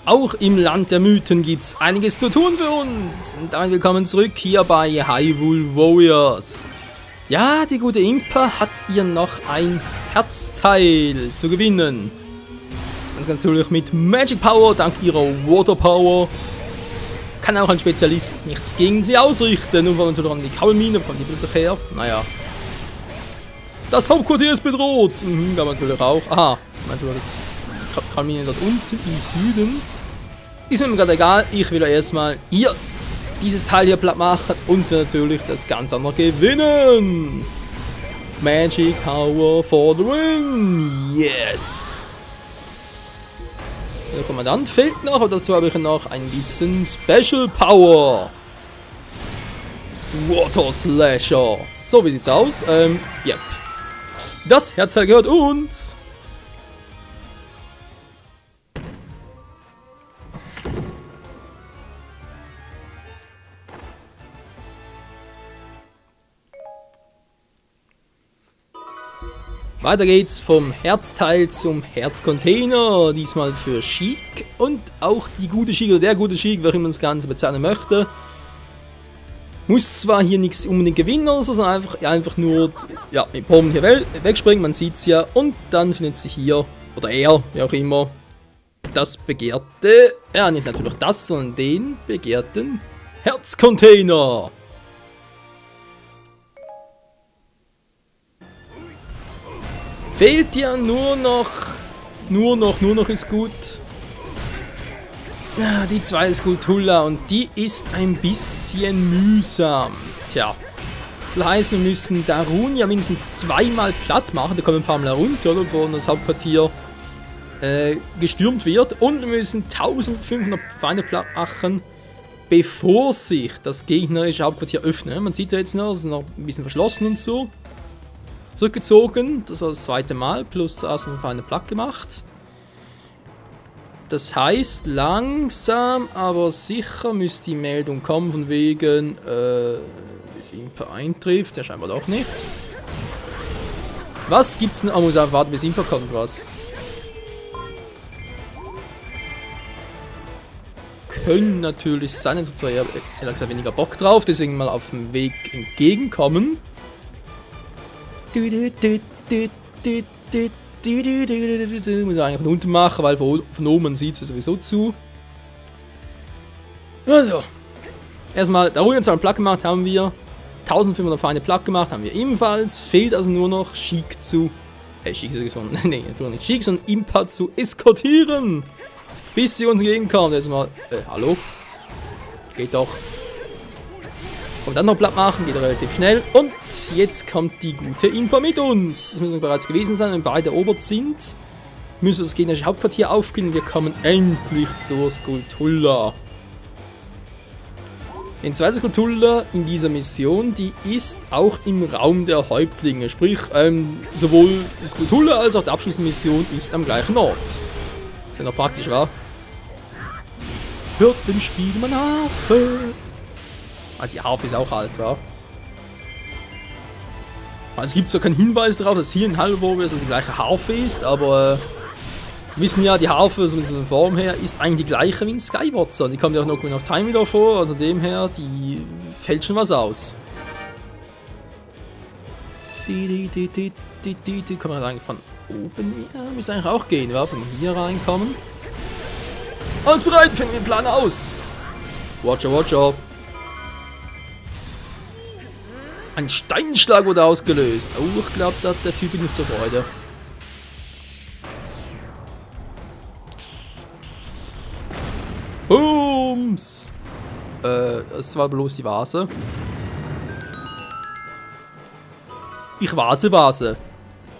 Auch im Land der Mythen gibt's einiges zu tun für uns. Und damit willkommen zurück hier bei Hyrule Warriors. Ja, die gute Impa hat ihr noch ein Herzteil zu gewinnen. Das Ganze natürlich mit Magic Power, dank ihrer Water Power. Kann auch ein Spezialist nichts gegen sie ausrichten. Und wenn natürlich an die Kabelmine kommt die plötzlich her. Naja. Das Hauptquartier ist bedroht. Da natürlich auch. Aha, natürlich das Kabelmine dort unten im Süden. Ist mir gerade egal. Ich will ja erstmal hier dieses Teil hier platt machen und natürlich das ganz andere gewinnen. Magic Power for the win. Yes. Der Kommandant fehlt noch, aber dazu habe ich noch ein bisschen Special Power. Water Slasher. So, wie sieht's aus? Yep. Das Herzteil gehört uns. Weiter geht's vom Herzteil zum Herzcontainer, diesmal für Sheik und auch die gute Sheik oder der gute Sheik, wer immer das Ganze bezahlen möchte. Muss zwar hier nichts unbedingt gewinnen oder so, sondern einfach nur ja, mit Bomben hier wegspringen, man sieht's ja, und dann findet sich hier, oder er, wie auch immer, das begehrte, nicht natürlich das, sondern den begehrten Herzcontainer. Fehlt ja nur noch ist gut. Die zweite Skulltula und die ist ein bisschen mühsam. Tja, das heißt, wir müssen Darun ja mindestens zweimal platt machen. Da kommen ein paar Mal runter, oder, bevor das Hauptquartier gestürmt wird. Und wir müssen 1500 Feinde platt machen, bevor sich das gegnerische Hauptquartier öffnet. Man sieht ja jetzt noch, es ist noch ein bisschen verschlossen und so. Zurückgezogen, das war das zweite Mal, plus erstmal Feinde platt gemacht. Das heißt, langsam, aber sicher müsste die Meldung kommen, von wegen, bis Impa eintrifft, der scheinbar doch nicht. Was gibt's denn? Oh, muss einfach warten, bis Impa kommt, was? Können natürlich sein, jetzt zwar eher gesagt weniger Bock drauf, deswegen mal auf dem Weg entgegenkommen. Muss ich eigentlich von unten machen, weil von oben sieht es sowieso zu. Also. Erstmal, da Darun platt gemacht haben wir. 1500 Feinde platt gemacht haben wir ebenfalls. Fehlt also nur noch Sheik zu. Sheik ist so. Nee, natürlich nicht Sheik, sondern Impa zu eskortieren. Bis sie uns entgegenkommt. Erstmal. Hallo? Geht doch. Und dann noch platt machen, geht relativ schnell. Und jetzt kommt die gute Impa mit uns. Das müssen bereits gewesen sein, wenn beide erobert sind. Müssen wir das gegnerische Hauptquartier aufgehen. Wir kommen endlich zur Skulltula. Die zweite Skulltula in dieser Mission, die ist auch im Raum der Häuptlinge. Sprich, sowohl die Skulltula als auch die Abschlussmission ist am gleichen Ort. Ist ja noch praktisch, wa? Hört den Spielmann Harfe. Die Harfe ist auch alt, wa? Also es gibt zwar keinen Hinweis darauf, dass hier in Hyrule Warriors die gleiche Harfe ist, aber wir wissen ja, die Harfe, so von der Form her, ist eigentlich die gleiche wie in Skyward Sword. Die kommt ja auch noch auf Time wieder vor, also dem her, die fällt schon was aus. Die kann man eigentlich von oben her, müsste eigentlich auch gehen, wa? Wenn wir hier reinkommen. Alles bereit, finden wir den Plan aus. Watcher, Watcher. Ein Steinschlag wurde ausgelöst. Oh, ich glaube, da hat der Typ nicht zur Freude. Booms! Es war bloß die Vase. Ich Vase.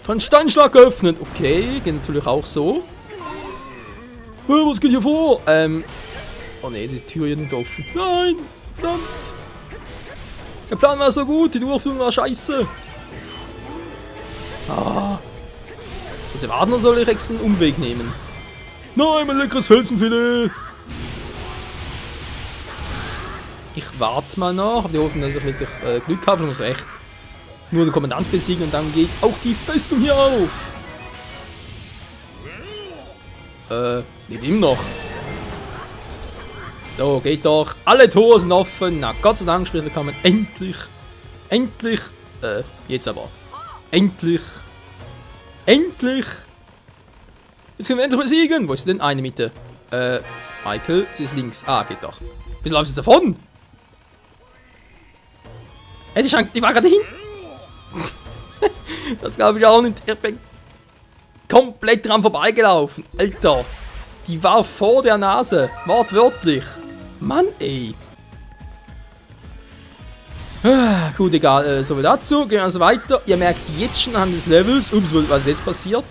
Ein Steinschlag geöffnet. Okay, geht natürlich auch so. Was geht hier vor? Oh ne, die Tür hier nicht offen. Nein! Verdammt! Der Plan war so gut, die Durchführung war scheiße. Also warten, oder soll ich extra einen Umweg nehmen? Nein, mein leckeres Felsenfilet! Ich warte mal nach, auf die Hoffnung, dass ich wirklich Glück habe. Ich muss echt nur den Kommandant besiegen und dann geht auch die Festung hier auf. Lebt immer noch. So, geht doch. Alle Tore sind offen. Na, Gott sei Dank, Spieler kann man endlich. Endlich. Jetzt aber. Endlich. Endlich. Jetzt können wir endlich besiegen. Wo ist denn eine Mitte? Michael, sie ist links. Ah, geht doch. Wieso läuft sie davon? Ey, die war gerade hinten. Das glaube ich auch nicht. Ich bin komplett dran vorbeigelaufen. Alter. Die war vor der Nase. Wortwörtlich. Mann, ey. Gut, egal. So viel dazu. Gehen wir also weiter. Ihr merkt jetzt schon anhand des Levels. Ups, was ist jetzt passiert?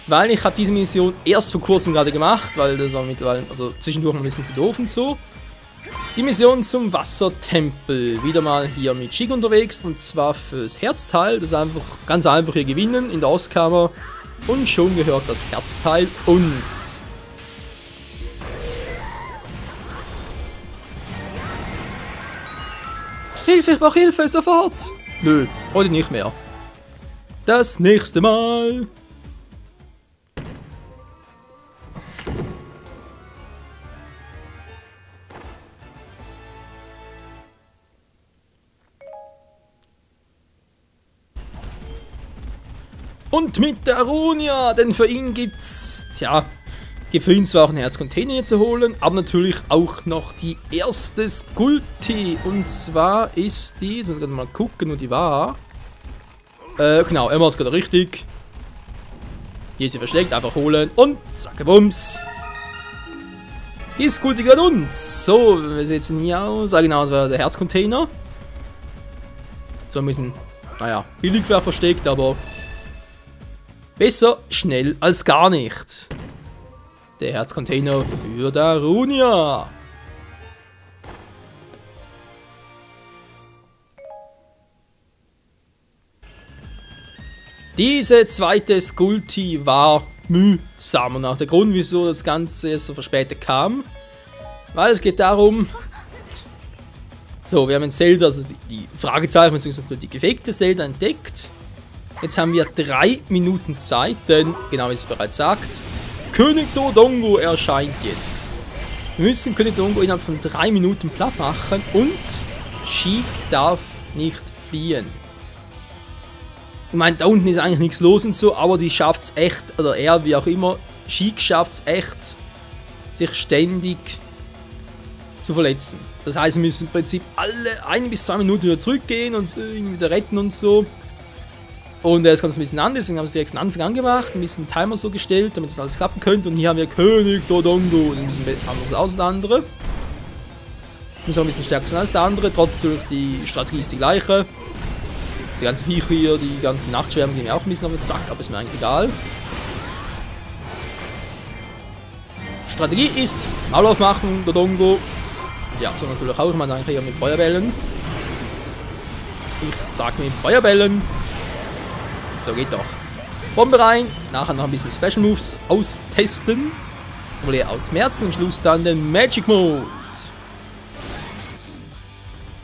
Weil ich habe diese Mission erst vor kurzem gerade gemacht. Weil das war mittlerweile, also zwischendurch ein bisschen zu doof und so. Die Mission zum Wassertempel. Wieder mal hier mit Chic unterwegs. Und zwar fürs Herzteil. Das ist einfach ganz einfach hier gewinnen in der Ostkammer. Und schon gehört das Herzteil uns. Hilfe, ich brauche Hilfe, sofort! Nö, heute nicht mehr. Das nächste Mal. Und mit der Aronia, denn für ihn gibt's, gibt für ihn zwar auch einen Herzcontainer hier zu holen, aber natürlich auch noch die erste Skulti. Und zwar ist die, jetzt muss ich gerade mal gucken, wo die war. Genau, er macht es gerade richtig. Die ist sie versteckt, einfach holen und zacke Bums. Die Skulti gehört uns. So, wir sehen jetzt hier aus. Ah, genau, das war der Herzcontainer. So ein bisschen, naja, billig wäre versteckt, aber besser schnell als gar nicht. Der Herzcontainer für der Aronia. Diese zweite Skulti war mühsam. Und auch der Grund, wieso das Ganze erst so verspätet kam. Weil es geht darum. So, wir haben ein Zelda, also die Fragezeichen bzw. die gefakte Zelda entdeckt. Jetzt haben wir 3 Minuten Zeit, denn, genau wie es bereits sagt, König Dodongo erscheint jetzt. Wir müssen König Dodongo innerhalb von 3 Minuten platt machen und Chic darf nicht fliehen. Ich meine, da unten ist eigentlich nichts los und so, aber die schafft es echt, oder er, wie auch immer, Chic schafft es echt, sich ständig zu verletzen. Das heißt, wir müssen im Prinzip alle 1 bis 2 Minuten wieder zurückgehen und irgendwie wieder retten und so. Und jetzt kommt es ein bisschen an, deswegen haben wir es direkt von Anfang an gemacht, ein bisschen Timer so gestellt, damit das alles klappen könnte. Und hier haben wir König Dodongo, ein bisschen anders als der andere. Muss auch ein bisschen stärker sein als der andere, trotzdem die Strategie ist die gleiche. Die ganzen Viecher hier, die ganzen Nachtschwärme gehen mir auch ein bisschen auf den Sack, aber ist mir eigentlich egal. Strategie ist Maul aufmachen, Dodongo. Ja, so natürlich auch, ich meine eigentlich hier mit Feuerbällen. Ich sag mit Feuerbällen. So, geht doch. Bombe rein, nachher noch ein bisschen Special Moves austesten. Oder ausmerzen, am Schluss dann den Magic Mode.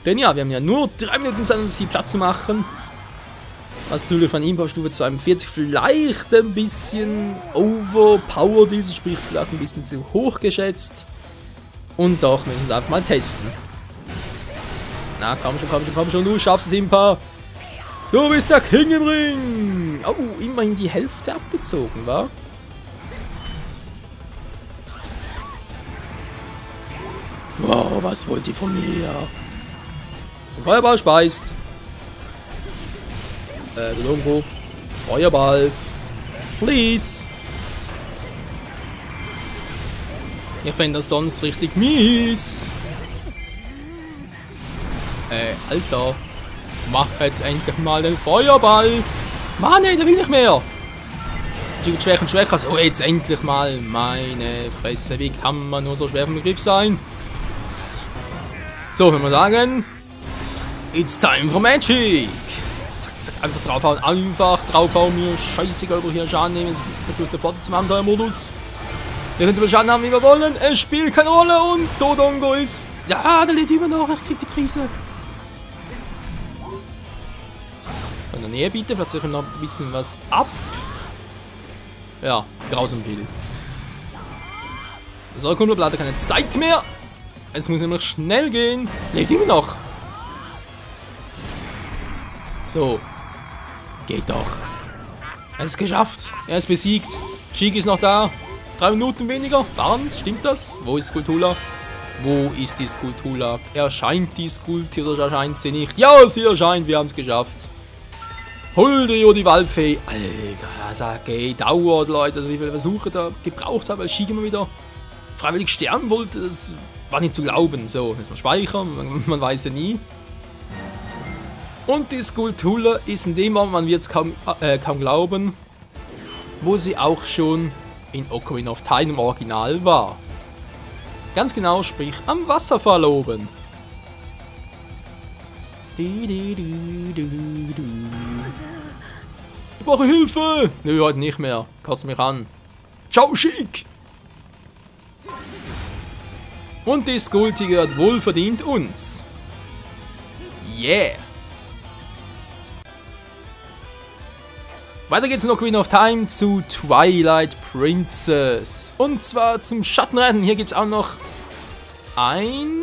Denn ja, wir haben ja nur 3 Minuten Zeit, um uns hier Platz zu machen. Was natürlich von ihm auf Stufe 42 vielleicht ein bisschen overpowered ist, sprich vielleicht ein bisschen zu hoch geschätzt. Und doch müssen wir es einfach mal testen. Na, komm schon, du schaffst es, Impa. Du bist der King im Ring! Oh, immerhin die Hälfte abgezogen, wa? Wow, was wollt ihr von mir? So, Feuerball speist. Irgendwo. Feuerball. Please. Ich fände das sonst richtig mies. Alter. Mach jetzt endlich mal den Feuerball. Mann, ey, der will nicht mehr. Schwächer und schwächer. So, jetzt endlich mal. Meine Fresse, wie kann man nur so schwer vom Begriff sein? So, wenn wir sagen, it's time for Magic. Zack, zack, einfach draufhauen, mir scheißegal, ob wir hier Schaden nehmen. Das ist natürlich der Vorteil zum Abenteuermodus. Wir können so viel Schaden haben, wie wir wollen. Es spielt keine Rolle und Dodongo ist... Ja, der lebt immer noch, er kriegt die Krise. Von der Nähe bitte, vielleicht sich noch ein bisschen was ab. Ja, grausam viel. So, Kumpel, hat keine Zeit mehr. Es muss nämlich schnell gehen. Lebt immer noch. So. Geht doch. Er ist geschafft. Er ist besiegt. Sheik ist noch da. 3 Minuten weniger. Waren's? Stimmt das? Wo ist Skulltula? Wo ist die Skulltula? Erscheint die Skulltula oder erscheint sie nicht? Ja, sie erscheint. Wir haben es geschafft. Holdrio, die Waldfee. Alter, das dauert, Leute. Also wie viele Versuche da gebraucht habe, weil Sheik immer wieder freiwillig sterben wollte. Das war nicht zu glauben. So, jetzt mal speichern. Man weiß ja nie. Und die Skulltula ist in dem Moment, man wird es kaum glauben, wo sie auch schon in Ocarina of Time im Original war. Ganz genau, sprich am Wasserfall oben. Ich brauche Hilfe! Nö, heute nicht mehr. Kotzt mich an. Ciao, Sheik! Und die Skulltula gehört wohlverdient uns. Yeah! Weiter geht's in Ocarina of Time zu Twilight Princess. Und zwar zum Schattenrennen. Hier gibt's auch noch ein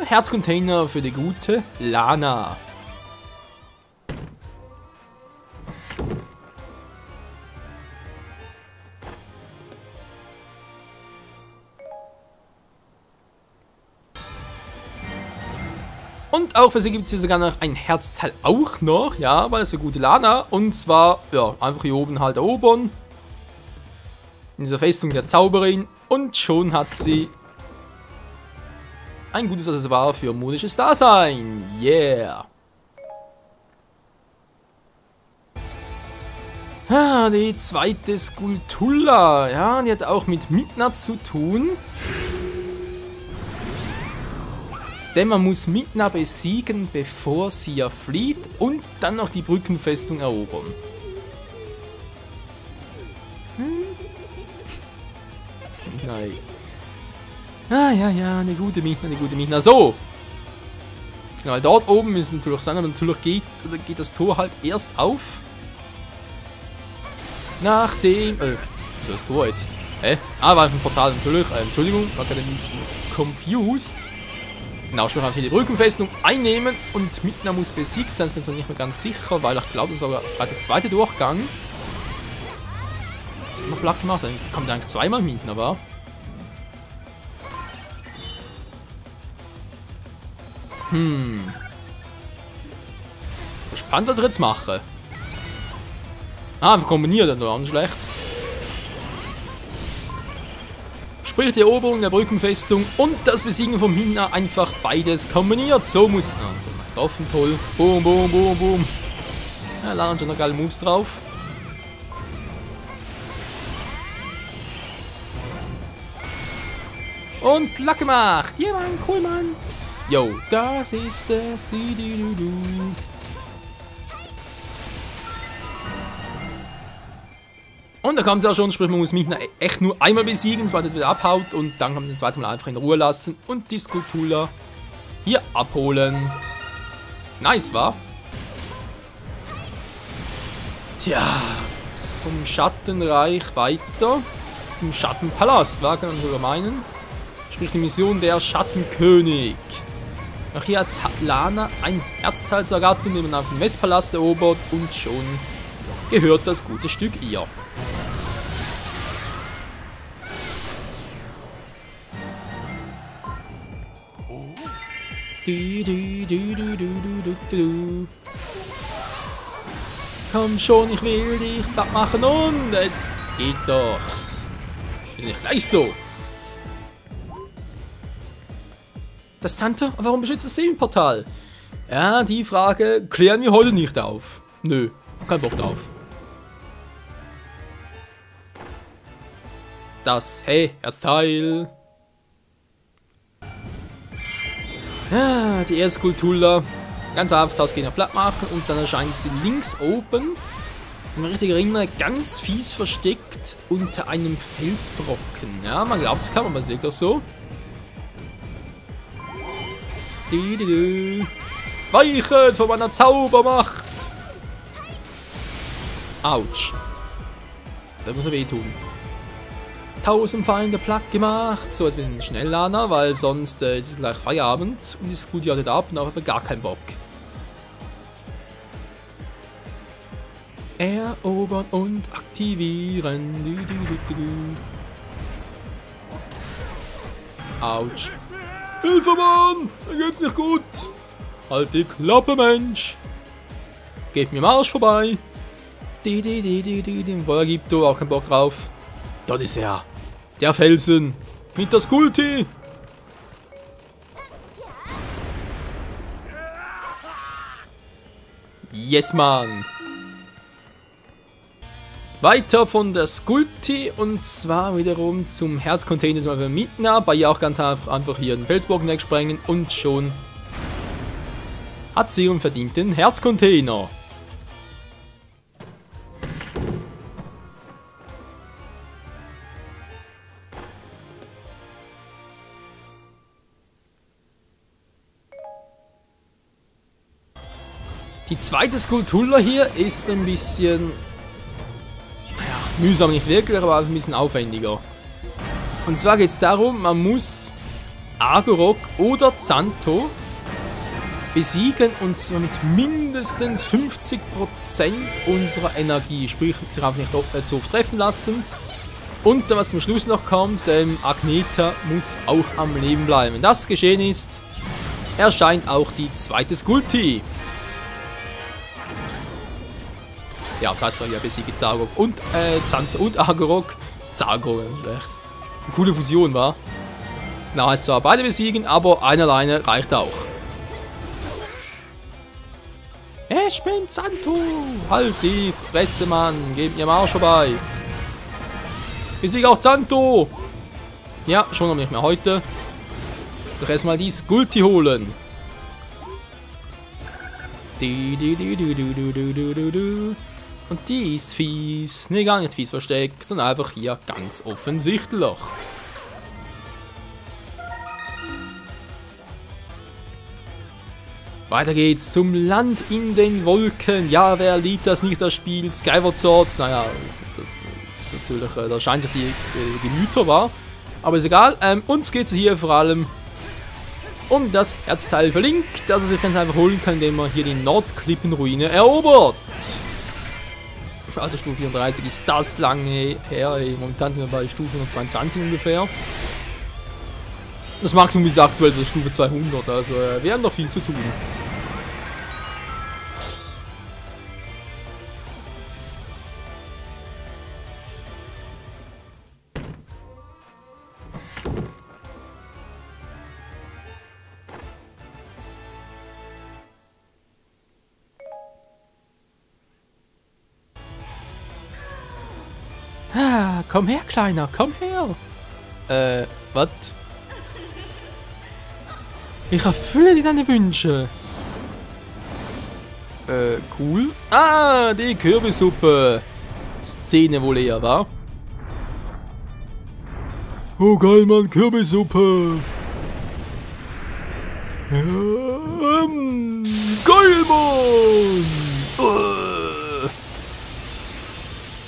Herzcontainer für die gute Lana. Und auch für sie gibt es hier sogar noch ein Herzteil auch noch, ja, weil es für gute Lana. Und zwar, ja, einfach hier oben halt erobern. In dieser Festung der Zauberin. Und schon hat sie ein gutes Accessoire für modisches Dasein. Yeah. Ah, die zweite Skulltula. Ja, die hat auch mit Midna zu tun. Denn man muss Midna besiegen, bevor sie ja flieht und dann noch die Brückenfestung erobern. Nein. Ah, ja, eine gute Midna. So! Genau, weil dort oben müssen natürlich sein, aber natürlich geht das Tor halt erst auf. Nachdem... was ist das Tor jetzt? Hä? Ah, war einfach ein Portal natürlich. Entschuldigung, war gerade ein bisschen confused. Genau, ich will die Brückenfestung einnehmen und Midna muss besiegt sein, ich bin jetzt noch nicht mehr ganz sicher, weil ich glaube, das war gerade der zweite Durchgang. Was hat noch Blatt gemacht? Dann kommt eigentlich zweimal Midna, wa? Gespannt, was ich jetzt mache. Ah, wir kombinieren dann auch nicht schlecht. Sprich die Eroberung der Brückenfestung und das Besiegen von Midna einfach beides kombiniert. So muss... Ah, das macht offen, toll. Boom, boom, boom, boom. Ja, da haben schon noch geile Moves drauf. Und platt gemacht. Ja, Mann, cool, Mann. Yo, das ist es. Und da kam es ja schon, sprich man muss Midna echt nur einmal besiegen, sobald er wieder abhaut und dann kann man das zweite Mal einfach in Ruhe lassen und die Skulltula hier abholen. Nice, wa? Tja, vom Schattenreich weiter zum Schattenpalast, wa? Kann man sogar meinen. Sprich die Mission der Schattenkönig. Auch hier hat Lana ein Herzteil zur Gattin, den man auf den Westpalast erobert und schon gehört das gute Stück ihr. Komm schon, ich will dich platt machen und es geht doch. Ist nicht gleich so. Das Center? Warum beschützt das Seelenportal? Ja, die Frage klären wir heute nicht auf. Nö, kein Bock drauf. Das, hey, Herzteil. Ja, die erste Skulltula. Ganz einfach Taskgegner platt machen und dann erscheint sie links oben. Wenn ich mich richtig erinnere, ganz fies versteckt unter einem Felsbrocken. Ja, man glaubt es kaum, aber es ist wirklich so. Weichet von meiner Zaubermacht! Autsch. Das muss er wehtun. 1000 Feinde platt gemacht. So, jetzt ein bisschen Schnelllader, weil sonst ist es gleich Feierabend und ist gut heute ab und habe gar keinen Bock. Erobern und aktivieren. Autsch. Hilfe, Mann! Mir geht's nicht gut! Halt die Klappe, Mensch! Geht mir am Arsch vorbei! Den Feuer gibt du auch keinen Bock drauf. Dort ist er. Der Felsen. Mit der Skulti. Yes, Mann. Weiter von der Skulti und zwar wiederum zum Herzcontainer mal wir mieten. Bei ihr auch ganz einfach hier den Felsbrocken wegsprengen und schon hat sie und verdient den Herzcontainer. Die zweite Skulptur hier ist ein bisschen, naja, mühsam nicht wirklich, aber ein bisschen aufwendiger. Und zwar geht es darum, man muss Agorok oder Zanto besiegen und zwar mit mindestens 50% unserer Energie. Sprich, sich einfach nicht zu oft treffen lassen. Und dann, was zum Schluss noch kommt, Agneta muss auch am Leben bleiben. Wenn das geschehen ist, erscheint auch die zweite Skulpti. Ja, das heißt ja, besiegt Zargok und Zanto und Agorok. Zargok, schlecht. Eine coole Fusion, war. Na, heißt zwar beide besiegen, aber einer alleine reicht auch. Ich bin Zanto! Halt die Fresse, Mann! Gebt mir mal vorbei! Besiege auch Zanto! Ja, schon noch nicht mehr heute. Doch erstmal die Skulpti holen. Und die ist fies. Ne, gar nicht fies versteckt, sondern einfach hier ganz offensichtlich. Weiter geht's zum Land in den Wolken. Ja, wer liebt das nicht, das Spiel? Skyward Sword. Naja, das ist natürlich, da scheint sich die Gemüter, war. Aber ist egal. Uns geht es hier vor allem um das Herzteil verlinkt, das er sich ganz einfach holen kann, indem man hier die Nordklippenruine erobert. Alter, Stufe 34 ist das lange her. Momentan sind wir bei Stufe 122 ungefähr. Das Maximum ist aktuell das Stufe 200, also wir haben noch viel zu tun. Ah, komm her, Kleiner, komm her. Was? Ich erfülle dir deine Wünsche. Cool. Ah, die Kürbissuppe. Szene wohl eher, wa? Oh, geil, Mann, Kürbissuppe. Geil, Mann.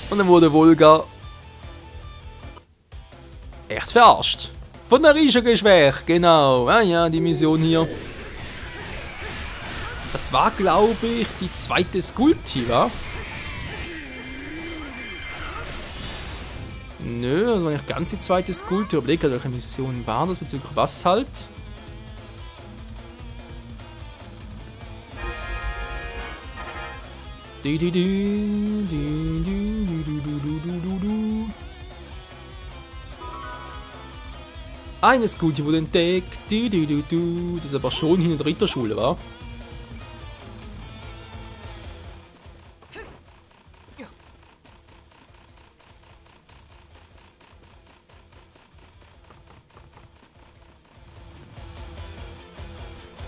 Und dann wurde Volga echt verarscht. Von der Riechergeschwäch, genau. Ah ja, die Mission hier. Das war, glaube ich, die zweite Skulpti, wa? Nö, das war nicht ganz die zweite Skulpti. Überleg, welche Mission war das bezüglich was halt? Eine Skulpti wurde entdeckt. Das ist aber schon hin in der Ritterschule, wa?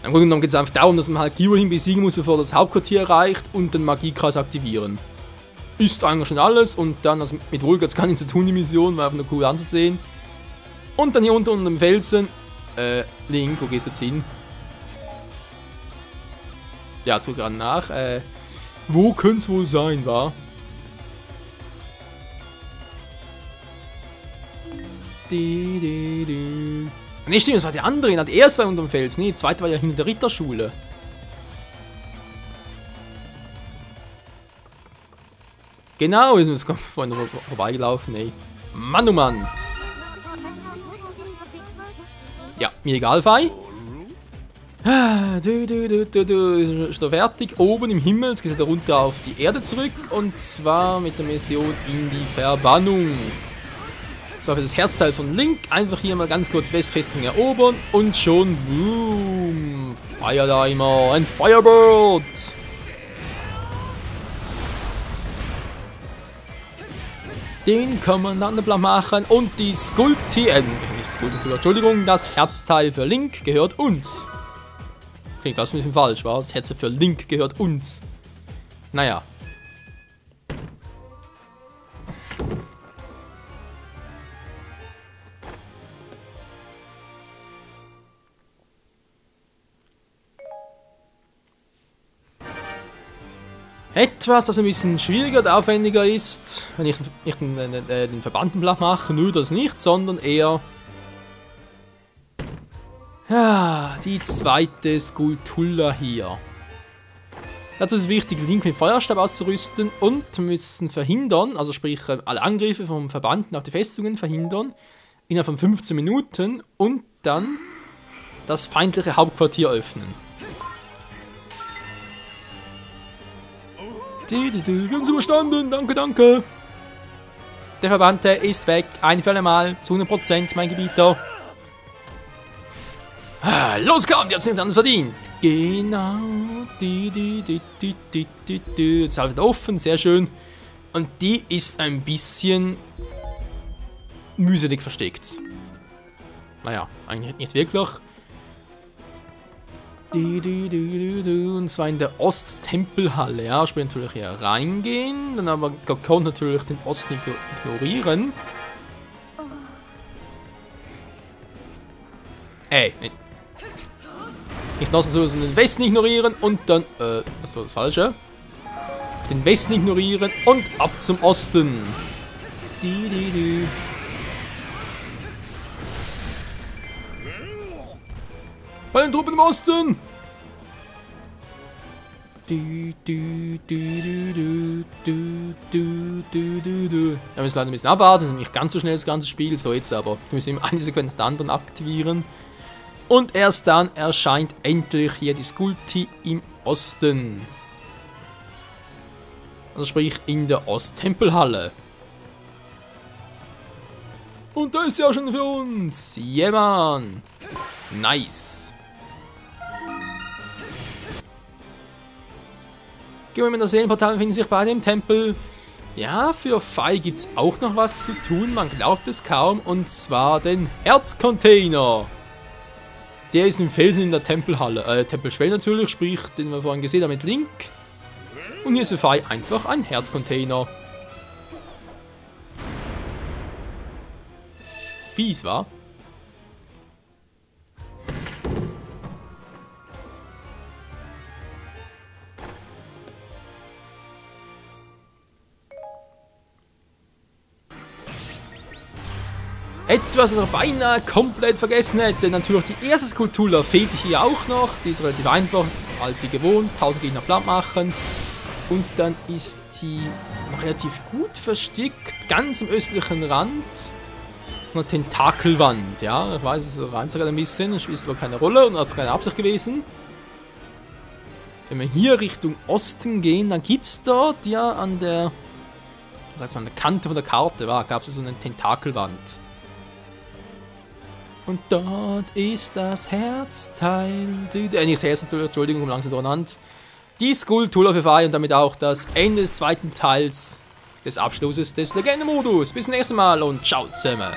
Im Grunde genommen geht es einfach darum, dass man halt Girohin besiegen muss, bevor das Hauptquartier erreicht und den Magiekreis aktivieren. Ist eigentlich schon alles und dann, also mit Volga hat es gar nichts zu tun, die Mission, war einfach nur cool anzusehen. Und dann hier unter dem Felsen, Link, wo gehst du jetzt hin? Ja, tu gerade nach, wo könnte es wohl sein, wa? Ne, stimmt, das war der andere. Der erste war unterm Fels. Ne, der zweite war ja hinter der Ritterschule. Genau, ist uns vorhin vorbeigelaufen, ey. Mann, oh Mann. Ja, mir egal, Fei. Ist da fertig. Oben im Himmel, jetzt geht er runter auf die Erde zurück. Und zwar mit der Mission in die Verbannung. So, für das Herzteil von Link. Einfach hier mal ganz kurz Westfestung erobern. Und schon, boom. Fire Dimer, ein Firebird. Den kann man dann machen. Und die Skulpti, nicht Skulpti, Entschuldigung, das Herzteil für Link gehört uns. Klingt das ein bisschen falsch, war? Das Herz für Link gehört uns. Naja. Etwas, das ein bisschen schwieriger und aufwendiger ist, wenn ich nicht den Verbandenblatt mache, nur das nicht, sondern eher ja, die zweite Skulltula hier. Dazu ist es wichtig, Link mit Feuerstab auszurüsten und wir müssen verhindern, also sprich alle Angriffe vom Verbanden auf die Festungen verhindern, innerhalb von 15 Minuten und dann das feindliche Hauptquartier öffnen. Wir haben es überstanden, danke, danke. Der Verbannte ist weg, ein für alle Mal, zu 100%, mein Gebieter. Los komm, die hat es nicht anders verdient. Genau. Jetzt halt offen, sehr schön. Und die ist ein bisschen mühselig versteckt. Naja, eigentlich nicht wirklich. Und zwar in der Osttempelhalle. Ja, ich will natürlich hier reingehen, dann aber kann natürlich den Osten ignorieren. Ey, nicht lassen, sondern den Westen ignorieren und dann, was war das Falsche? Den Westen ignorieren und ab zum Osten. Bei den Truppen im Osten! Ja, wir müssen leider ein bisschen abwarten, das ist nicht ganz so schnell das ganze Spiel, so jetzt aber. Wir müssen immer eine Sekunde nach der anderen aktivieren. Und erst dann erscheint endlich hier die Skulpti im Osten. Also sprich in der Osttempelhalle. Und da ist sie auch schon für uns. Yeah, man. Nice. Gehen wir mit der Seelenportal, finden sich beide im Tempel. Ja, für Fei gibt es auch noch was zu tun, man glaubt es kaum. Und zwar den Herzcontainer. Der ist im Felsen in der Tempelhalle. Tempelschwelle natürlich, sprich, den wir vorhin gesehen haben mit Link. Und hier ist für Fei einfach ein Herzcontainer. Fies, wa? Etwas, was ich beinahe komplett vergessen hätte. Natürlich die erste Skulltula fehlt hier auch noch. Die ist relativ einfach, halt wie gewohnt. 1000 Gegner platt machen. Und dann ist die noch relativ gut versteckt, ganz im östlichen Rand. Eine Tentakelwand, ja. Ich weiß, es reimt sogar ein bisschen, es spielt aber keine Rolle und hat keine Absicht gewesen. Wenn wir hier Richtung Osten gehen, dann gibt es dort ja an der, was heißt, an der Kante von der Karte, gab es so eine Tentakelwand. Und dort ist das Herzteil. Nicht das Herzteil, Entschuldigung, langsam durcheinander. Die Skulltula für Fei und damit auch das Ende des zweiten Teils des Abschlusses des Legendenmodus. Bis zum nächsten Mal und ciao zusammen.